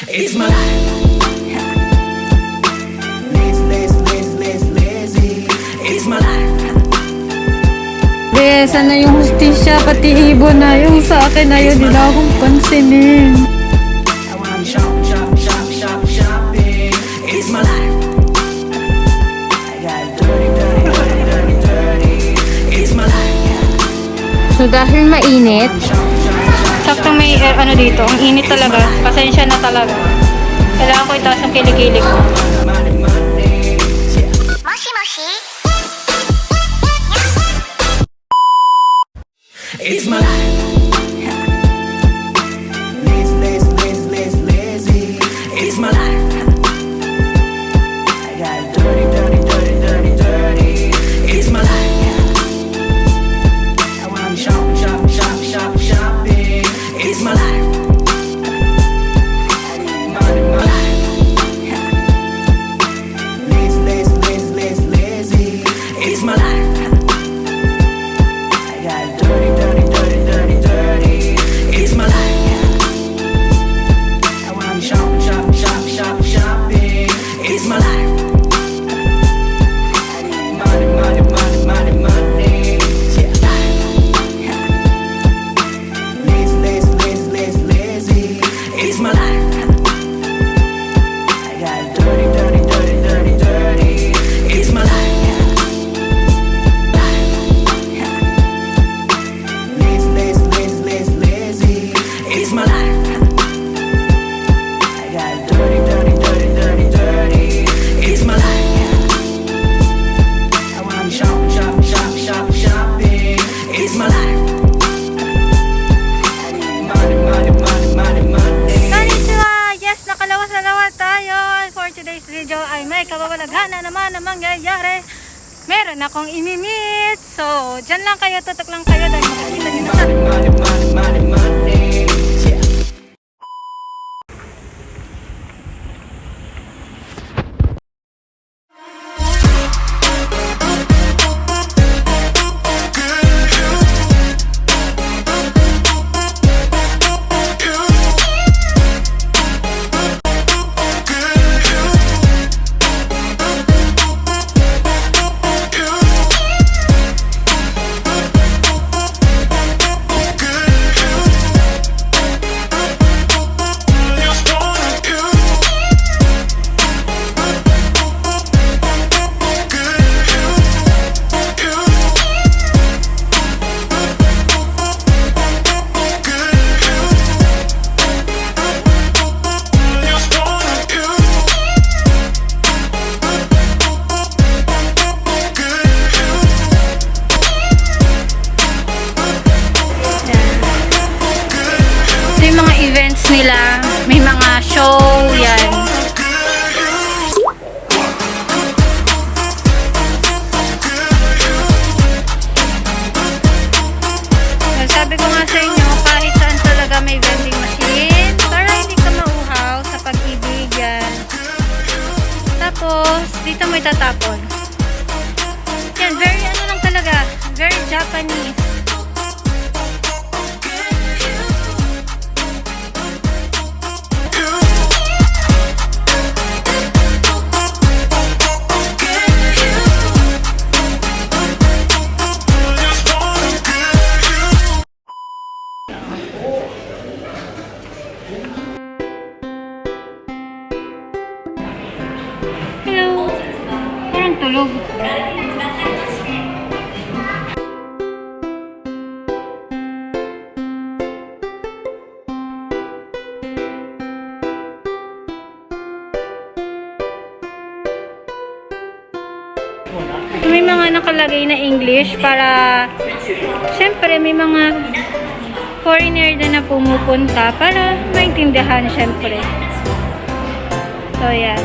It's my life. It's my life. Bes, sana yung hustisya, pati ibon na yung sa akin na yun, nila akong pansinin. I wanna shop, shop, shop, shop, shopping. It's my life. I got dirty, dirty, dirty, dirty, dirty. It's my life. So dahil mainit, saktong may ano dito, ang init talaga, pasensya na talaga. Kailangan ko itaas ang kilikili ko. It's my life. Lazy, lazy, lazy, lazy, lazy. It's my life. I got dirty, dirty, dirty, dirty, dirty. It's my life. I wanna shop, shop, shop, shop, shopping. It's my life. I need money, money. Lazy, lazy, lazy, lazy, lazy. It's my life. I got dirty, dirty, dirty, dirty, dirty. It's my life. I wanna shop, shop, shop, shop, shopping. It's my life. I need money, money, money, money, money. Yeah. Lazy, lazy, lazy, lazy, lazy. It's my life. I got dirty, dirty, dirty, dirty, dirty. It's my life. Lazy, lazy, lazy, lazy, lazy. It's my life. I got dirty, dirty, dirty, dirty, dirty. It's my life. I wanna shop, shop, shop, shop, shopping. It's my life. I need money, money, money, money, money. Konnichiwa! Yes, nakalawas na naman tayo. For today's video ay may kababalaghan na naman na mangyayari. Meron akong imimit. So, dyan lang kayo, tutok lang kayo dahil makikita nyo na sa... Money, money, money, money. Yeah. Ito yung mga events nila. May mga show, yan. Sabi ko nga sa inyo, kahit saan talaga may vending machine para hindi ka mauhaw sa pag-ibig, yan. Tapos, dito mo itatapon. Yan, very ano lang talaga. Very Japanese. Hello. Parang tulog. May mga nakalagay na English para syempre may mga foreigner na pumupunta para maintindihan syempre. So yan.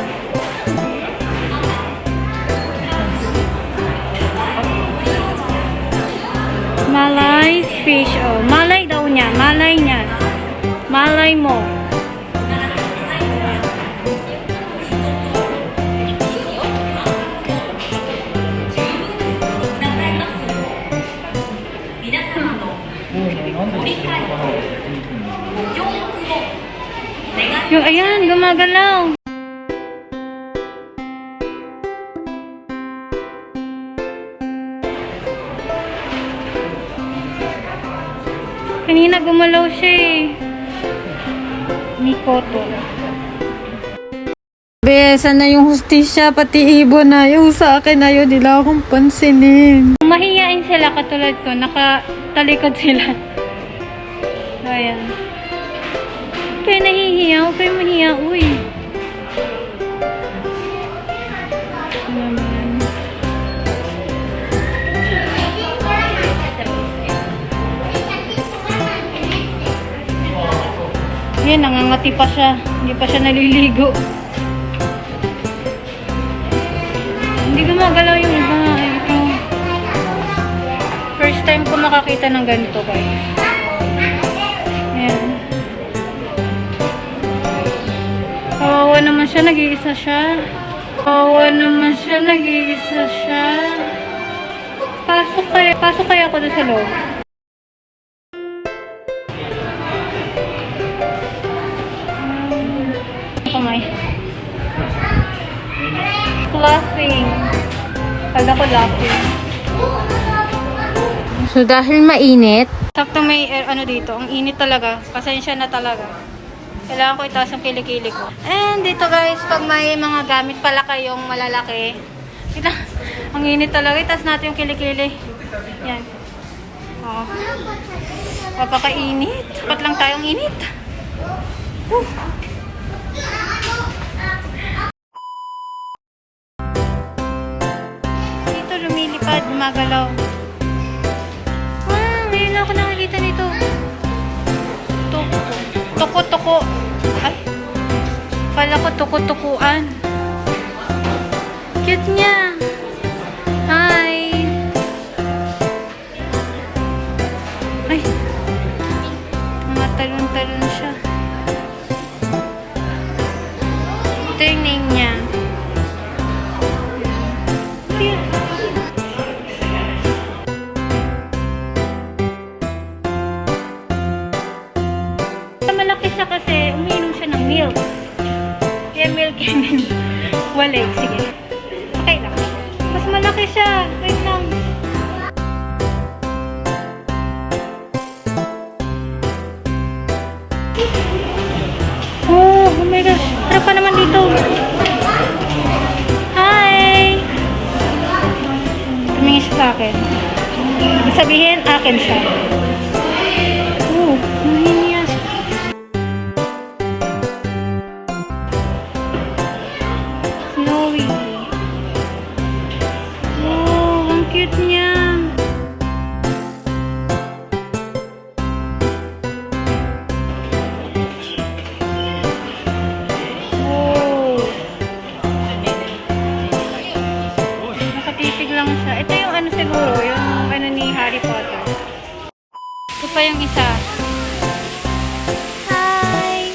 Malay fish. Oh, malay daw niya. Malay niya. Malay mo. Ayan, gumagalaw. Kanina gumalaw siya eh. Mikoto. Besa na yung hustisya, pati ibon na yung sa akin na yun, nila akong pansinin. Mahihain sila katulad ko, nakatalikod sila. So, ayan. Kaya nahihiya, huwag kayo mahiya, uy. Yan, nangangati pa siya. Hindi pa siya naliligo. Hindi gumagalaw yung iba. Ito. First time ko makakita ng ganito, guys. Ayan. Kawawa naman siya, nag-iisa siya. Kawawa naman siya, nag-iisa siya. Pasok kaya ako doon sa loob. Kamay. Laughing. Kala ko laughing. So, dahil mainit, Sakto may ano dito. Ang init talaga. Pasensya na talaga. Kailangan ko itaas yung kilikili ko. And dito guys, pag may mga gamit pala kayong malalaki. Ang init talaga. Itaas natin yung kilikili. Yan. Oh. Papakainit. Sapat lang tayong init. Dito lumilipad, gumagalaw. Ngayon lang ako nakakita nito. Tuko-tuko. Ay. Kala ko tuko-tukuan. Cute niya. Hi. Ay. Matalon-talon siya. Ito yung name niya. Cute. Malaki siya kasi umiinom siya ng milk. Kaya milk yun. Walay. Sige. Okay lang. Mas malaki siya. Wait lang. Oh my gosh. Ano pa naman dito? Hi! Tumingin siya sa akin. Sabihin, akin siya. Oh, mahihiya siya. Snowy. Oh, ang cute niya. Oh. Nakatitig lang siya. Ito yung ano siguro, yung ano ni Harry Potter. Ito pa yung isa. Hi!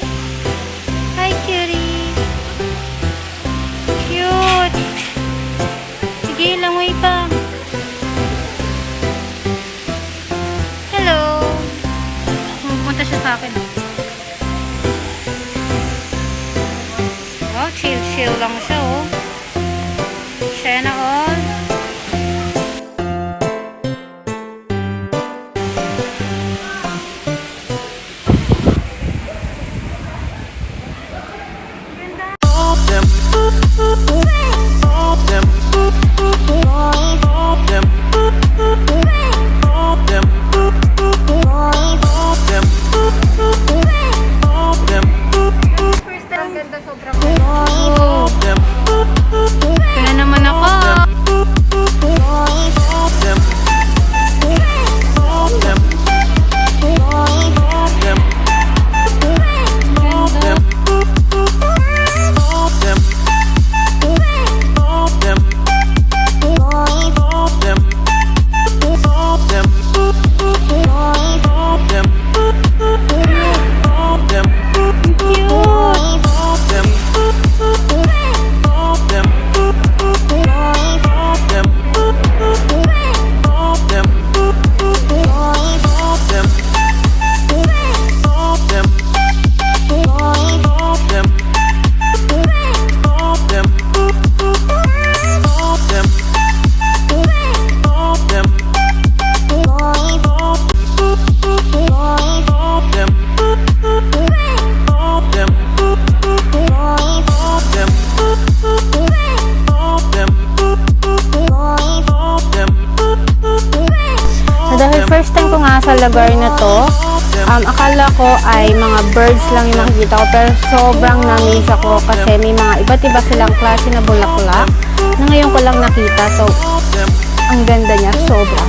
Hi, cutie! Cute! Sige, langoy pa. Hello! Pumunta siya sa akin. Oh, chill lang siya, oh. Siya na all. First time, ang ganda, sobrang ganda. lugar na to. Akala ko ay mga birds lang yung nakikita ko, pero sobrang na-amaze ako kasi may mga iba't iba silang klase na bulaklak na ngayon ko lang nakita. So, ang ganda niya. Sobra.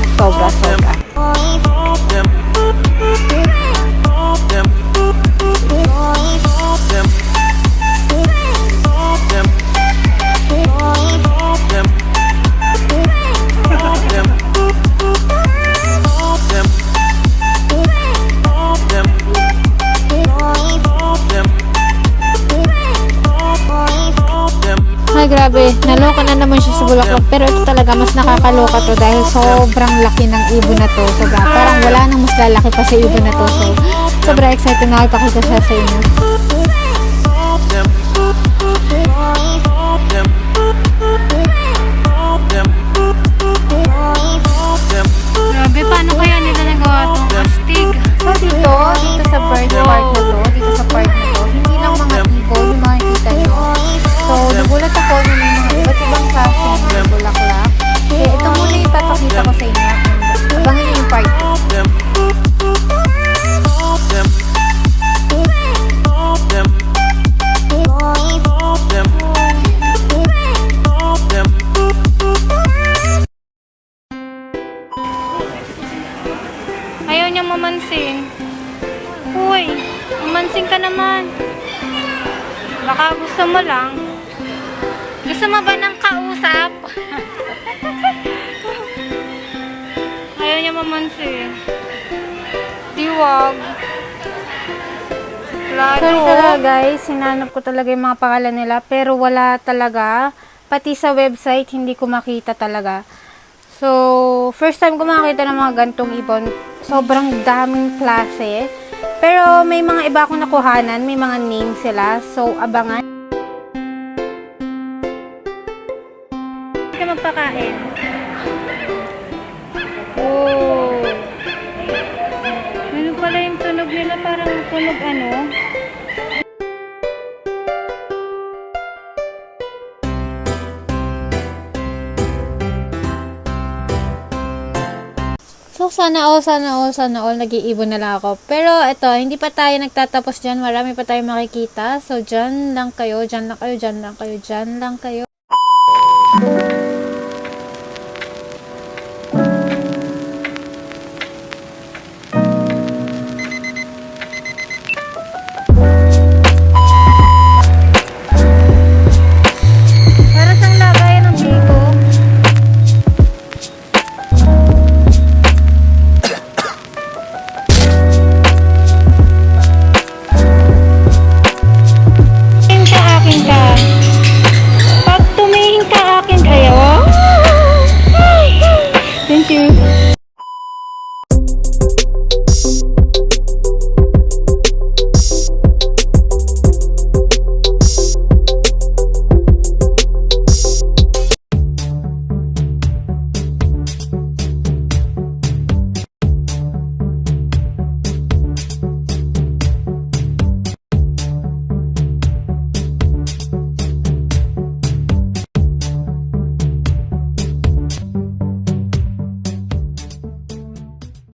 Ay, grabe. Naloka na naman siya sa bulaklak. Pero ito talaga, mas nakakaloka to dahil sobrang laki ng ibon na to. Sobra. Parang wala nang mas lalaki pa sa ibon na to. So, sobrang excited na ipakita siya sa inyo. Grabe, paano kaya nila nagawa itong astig? So, dito sa bird park na to, dito sa park na to, hindi lang mga ibon yung makikita nyo. So, nagulat ako na may mga iba't ibang klase ng bulaklak. Kaya ito muna yung papakita ko sa inyo. Abangan nyo yung part 2. Ayaw niya mamansin. Uy, mamansin ka naman. Baka gusto mo lang. Gusto mo ba ng kausap? Ayaw niya mamansin. Diwag. Sorry talaga guys, sinanap ko talaga yung mga pangalan nila, pero wala talaga. Pati sa website, hindi ko makita talaga. So, first time ko makakita ng mga gantong ibon. Sobrang daming klase. Pero may mga iba akong nakuhanan, may mga names sila. So, abangan. Hindi ka magpakain. Oh. Ano pala yung tunog nila? Parang tunog ano? So, sana all, nag-iibon na lang ako. Pero, ito, hindi pa tayo nagtatapos dyan. Marami pa tayo makikita. So, dyan lang kayo.